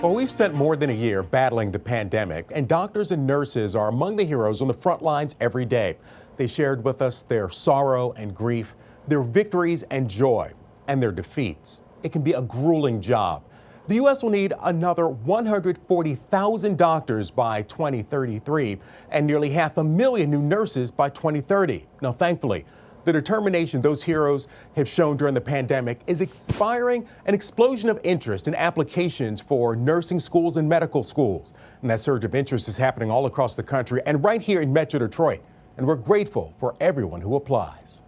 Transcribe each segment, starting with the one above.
Well, we've spent more than a year battling the pandemic, and doctors and nurses are among the heroes on the front lines every day. They shared with us their sorrow and grief, their victories and joy, and their defeats. It can be a grueling job. The U.S. will need another 140,000 doctors by 2033 and nearly 500,000 new nurses by 2030. Now, thankfully, the determination those heroes have shown during the pandemic is inspiring an explosion of interest in applications for nursing schools and medical schools. And that surge of interest is happening all across the country and right here in Metro Detroit. And we're grateful for everyone who applies.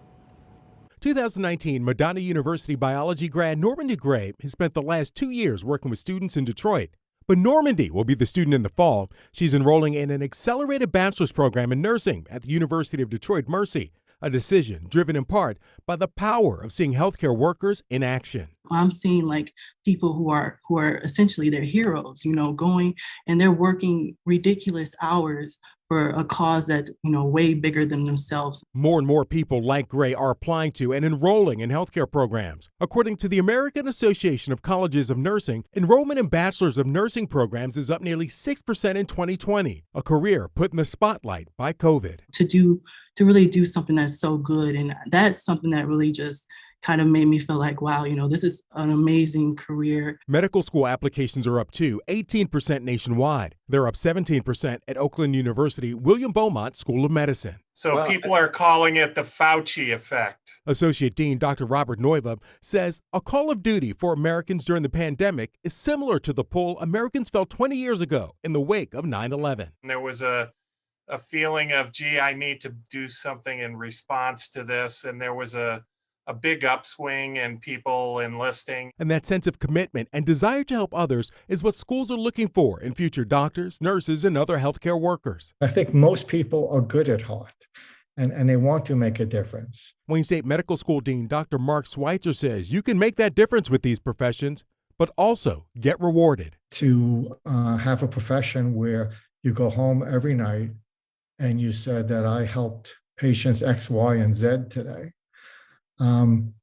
2019 Madonna University biology grad Normandy Gray has spent the last 2 years working with students in Detroit. But Normandy will be the student in the fall. She's enrolling in an accelerated bachelor's program in nursing at the University of Detroit Mercy, a decision driven in part by the power of seeing healthcare workers in action. I'm seeing like people who are essentially their heroes, going and they're working ridiculous hours for a cause that's, way bigger than themselves. More and more people like Gray are applying to and enrolling in healthcare programs. According to the American Association of Colleges of Nursing, enrollment in bachelor's of nursing programs is up nearly 6% in 2020, a career put in the spotlight by COVID. To really do something that's so good, and that's something that really just kind of made me feel like, wow, this is an amazing career. Medical school applications are up too, 18% nationwide. They're up 17% at Oakland University William Beaumont School of Medicine. So people are calling it the Fauci effect. Associate Dean Dr. Robert Neuva says a call of duty for Americans during the pandemic is similar to the pull Americans felt 20 years ago in the wake of 9/11. There was a feeling of, gee, I need to do something in response to this. And there was a big upswing in people enlisting. And that sense of commitment and desire to help others is what schools are looking for in future doctors, nurses, and other healthcare workers. I think most people are good at heart and they want to make a difference. Wayne State Medical School Dean Dr. Mark Schweitzer says you can make that difference with these professions, but also get rewarded. To have a profession where you go home every night and you said that I helped patients X, Y, and Z today,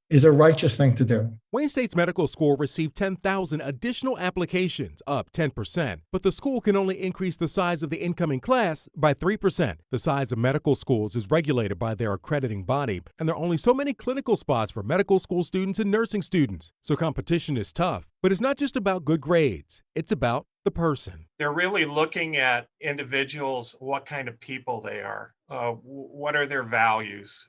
is a righteous thing to do. Wayne State's medical school received 10,000 additional applications, up 10%, but the school can only increase the size of the incoming class by 3%. The size of medical schools is regulated by their accrediting body, and there are only so many clinical spots for medical school students and nursing students. So competition is tough, but it's not just about good grades. It's about the person. They're really looking at individuals, what kind of people they are, what are their values,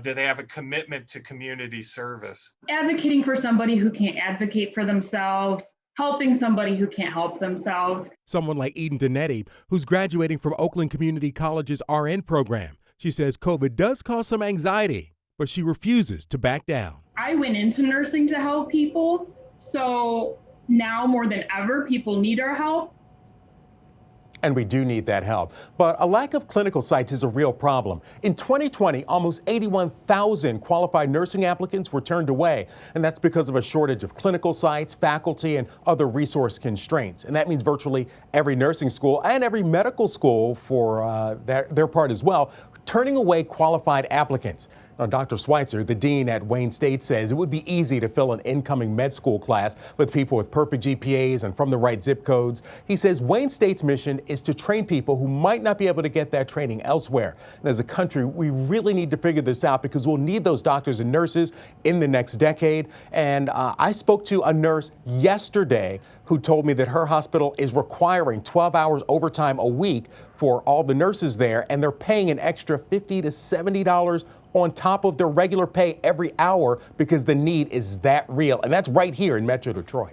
do they have a commitment to community service? Advocating for somebody who can't advocate for themselves, helping somebody who can't help themselves. Someone like Eden Donetti, who's graduating from Oakland Community College's RN program. She says COVID does cause some anxiety, but she refuses to back down. I went into nursing to help people, so now more than ever, people need our help. And we do need that help. But a lack of clinical sites is a real problem. In 2020, almost 81,000 qualified nursing applicants were turned away. And that's because of a shortage of clinical sites, faculty, and other resource constraints. And that means virtually every nursing school and every medical school, for their part as well, turning away qualified applicants. Now, Dr. Schweitzer, the dean at Wayne State, says it would be easy to fill an incoming med school class with people with perfect GPAs and from the right zip codes. He says Wayne State's mission is to train people who might not be able to get that training elsewhere. And as a country, we really need to figure this out because we'll need those doctors and nurses in the next decade. And I spoke to a nurse yesterday who told me that her hospital is requiring 12 hours overtime a week for all the nurses there, and they're paying an extra $50 to $70 on top of their regular pay every hour because the need is that real. And that's right here in Metro Detroit.